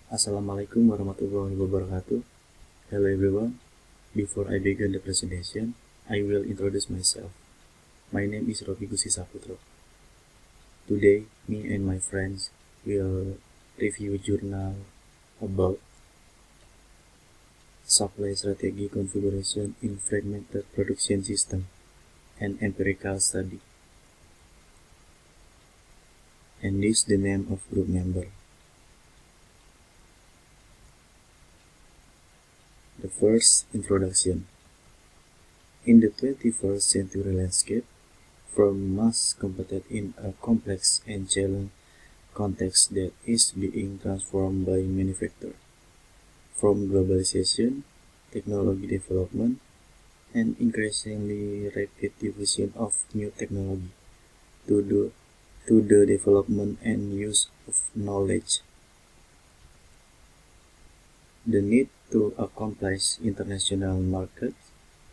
Assalamualaikum warahmatullahi wabarakatuh. Hello everyone. Before I begin the presentation, I will introduce myself. My name is Roby Gusti Saputro. Today, me and my friends will review a journal about supply strategy configuration in fragmented production system and empirical study. And this is the name of group member. The first introduction. In the 21st century landscape, firms must compete in a complex and challenging context that is being transformed by manufacture. From globalization, technology development, and increasingly rapid diffusion of new technology to the development and use of knowledge. The need to accomplish international market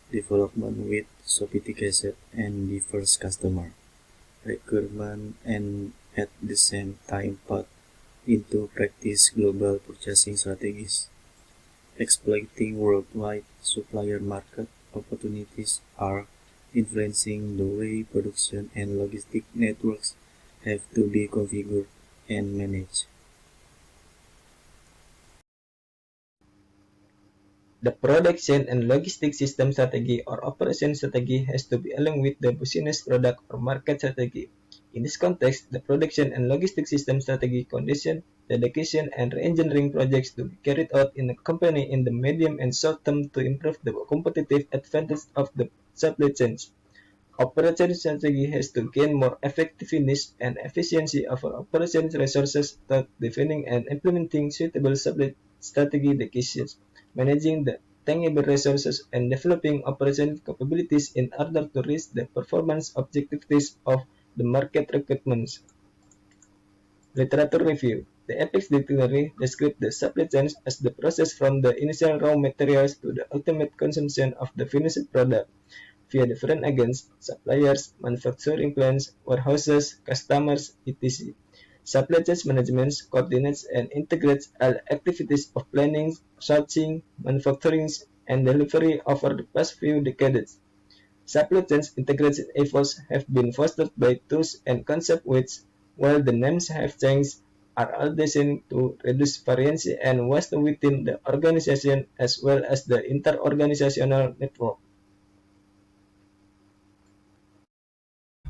development with sophisticated and diverse customer requirement and at the same time put into practice global purchasing strategies. Exploiting worldwide supplier market opportunities are influencing the way production and logistic networks have to be configured and managed. The production and logistic system strategy or operation strategy has to be aligned with the business product or market strategy. In this context, the production and logistic system strategy condition, dedication, and re-engineering projects to be carried out in a company in the medium and short term to improve the competitive advantage of the supply chains. Operation strategy has to gain more effectiveness and efficiency of our operation resources through defining and implementing suitable supply strategy decisions, managing the tangible resources, and developing operation capabilities in order to reach the performance objectives of the market requirements. Literature review. The Apex Dictionary describes the supply chain as the process from the initial raw materials to the ultimate consumption of the finished product via different agents, suppliers, manufacturing plants, warehouses, customers, etc. Supply chain management coordinates and integrates all activities of planning, sourcing, manufacturing, and delivery over the past few decades. Supply chain integration efforts have been fostered by tools and concepts which, while the names have changed, are all designed to reduce variance and waste within the organization as well as the inter-organizational network.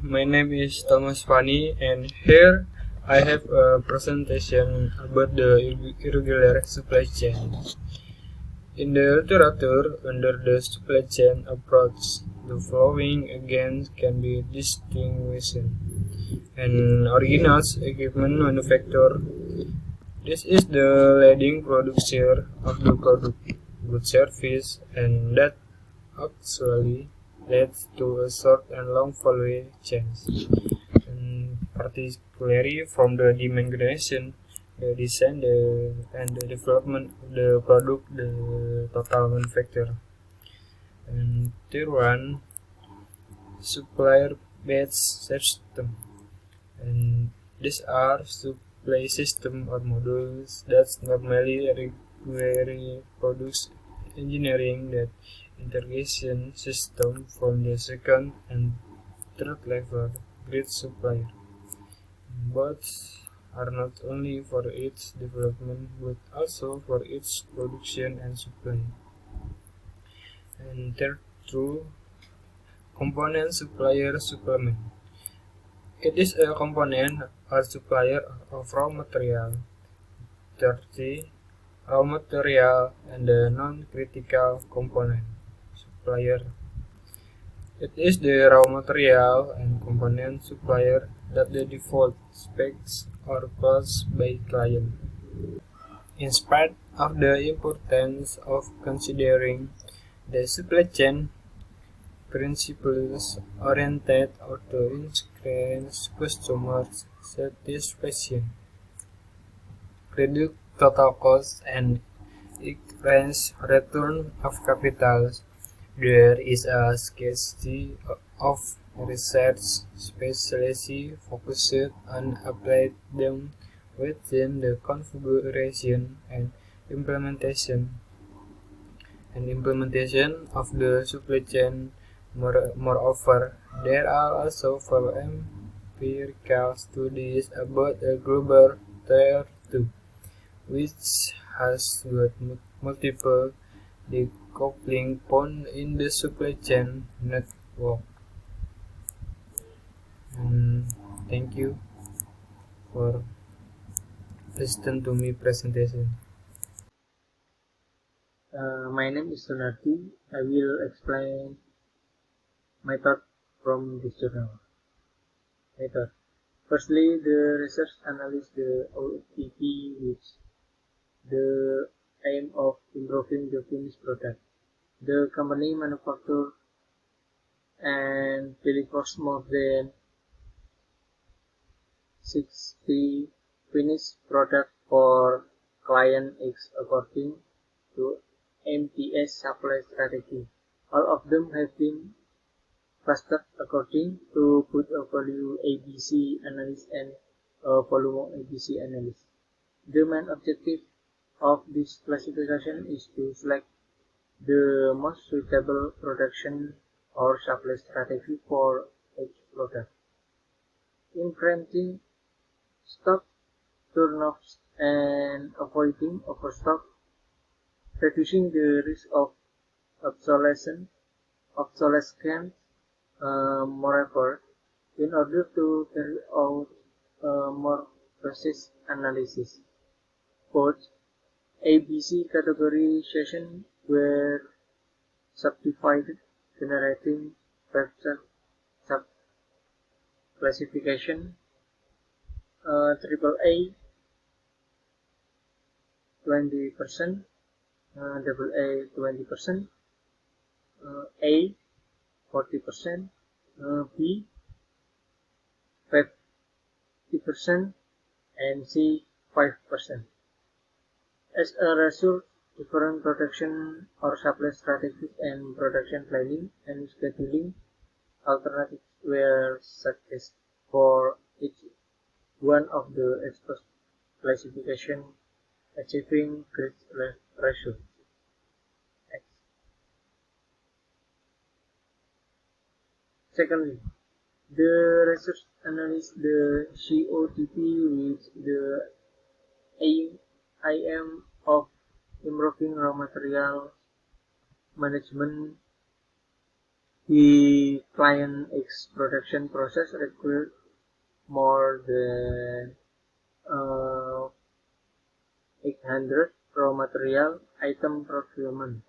My name is Vanie, and here I have a presentation about the irregular supply chain. In the literature, under the supply chain approach, the following again can be distinguished. An originals equipment manufacturer. This is the leading producer of the product, good service, and that actually leads to a short and long value chains, and particularly from the demand generation, the design, and the development of the product, the total manufacture. And tier 1, supplier-based system, and these are supply system or modules that normally require product engineering that integration system from the second and third level grid supplier. Both are not only for its development but also for its production and supply. And third, through component supplier supplement. It is a component or supplier of raw material. 30. Raw material and the non-critical component supplier. It is the raw material and component supplier that the default specs are caused by client. In spite of the importance of considering the supply chain principles oriented to increase customer satisfaction, reduce total cost, and increase return of capital, there is a scarcity of research specialists focused on applied them within the configuration and implementation of the supply chain. Moreover, there are also 5 empirical studies about a global tier 2, which has got multiple decoupling points in the supply chain network. Thank you for listening to me presentation. My name is Sunardi. I will explain my thought from this journal. Method. Firstly, the research analyzes the OTP with the aim of improving the finished product. The company manufactures and delivers more than 60 finished products for client X according to MTS supply strategy. All of them have been clustered according to put a value ABC analysis and a volume ABC analysis. The main objective of this classification is to select the most suitable production or supply strategy for each product. Increasing stock turnovers and avoiding overstock, reducing the risk of obsolescence, moreover, in order to carry out a more precise analysis. Both ABC categorization were subdivided, generating 5 sub-classification, AAA 20%, AA 20%, A 40%, B 50%, and C 5%. As a result, different production or supply strategies and production planning and scheduling alternatives were suggested for each one of the exposed classification, achieving great ratio. Secondly, the research analyzed the COTP with the aim of improving raw material management. The client X production process required more than 800 raw material item procurement.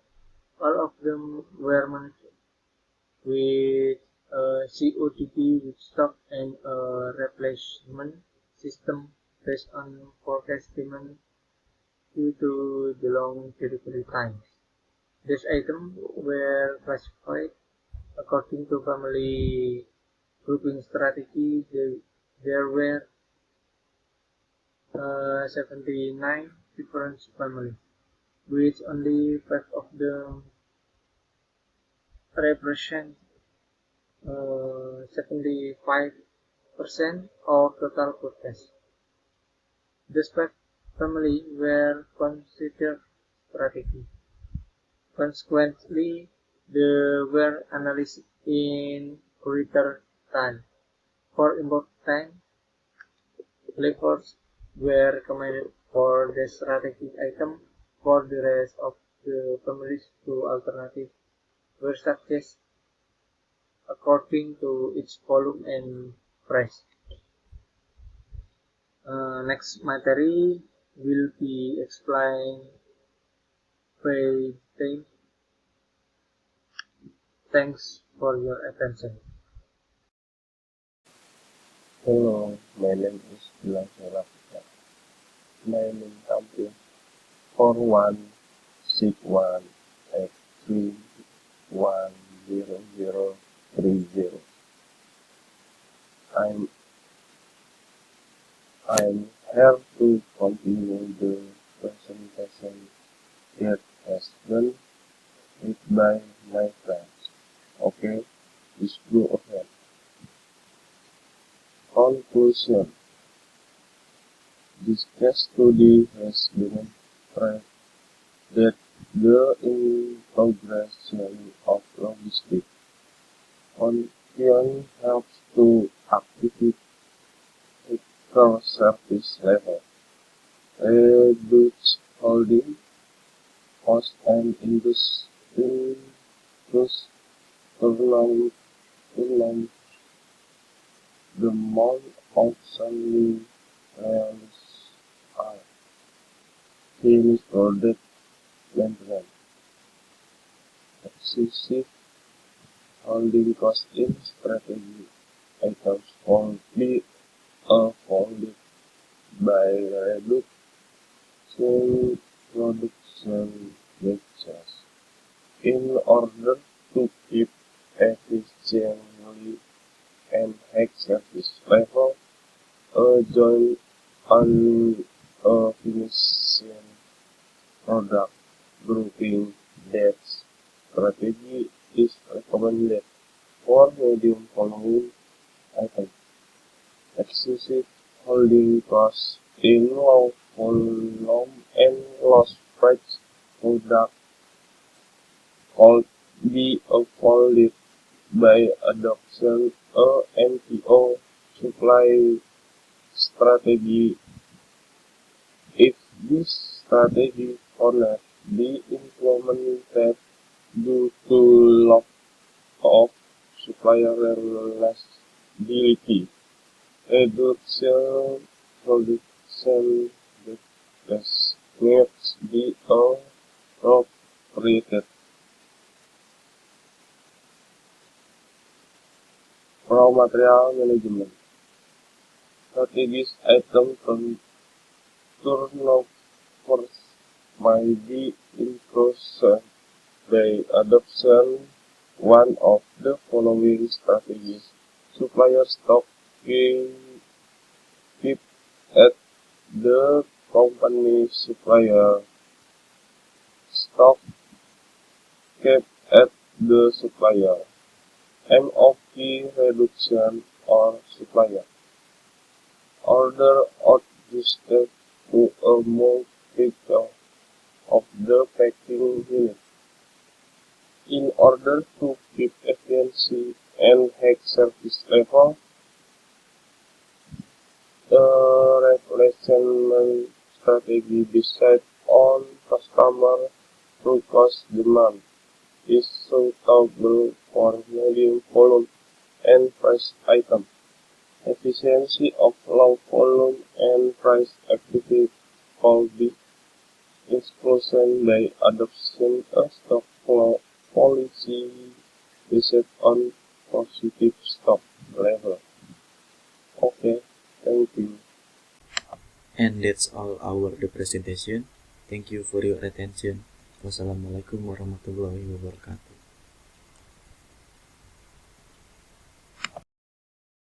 All of them were managed with a COTP with stock and a replacement system based on forecast demand due to the long delivery times. These items were classified according to family grouping strategy. There were 79 different families, which only 5 of them represent 75% of total purchase. These 5 families were considered strategic. Consequently, they were analyzed in greater time. For important levels were recommended for the strategic item. For the rest of the families, 2 alternatives were suggested according to its volume and price. Next material will be explained by them. Thanks for your attention. Hello, my name is Gilang. My name tampil 4161X310030. I'm here to continue the presentation that has been made by my friends. Okay, let's go ahead. Conclusion. This case study has demonstrated that the integration of logistics function helps to activate service level, reduce holding cost, and induce turnaround the amount of suddenly realized finished product maintenance. Excessive holding cost in strategy items can be avoided by reducing production batches. In order to keep efficiently and high service level, a joint on a finishing product grouping that strategy is recommended for medium volume items. Excessive holding costs in low volume and low price product could be avoided by adopting a MTO supply strategy. If this strategy cannot be implemented due to lack of supplier reliability, reduction production needs be appropriated. Raw material management. Strategic item turnovers might be improved by adopting one of the following strategies. Supplier stock keep at the company. Supplier stock kept at the supplier. MOP reduction or supplier. Order adjusted to a multiple of the packing unit. In order to keep efficiency and high service level, a replacement strategy based on customer focused demand is suitable for medium volume and price items. Efficiency of low volume and price activity could be improved by adopting a stock policy based on positive stock level. Okay, thank you. And that's all our the presentation. Thank you for your attention. Wassalamualaikum warahmatullahi wabarakatuh.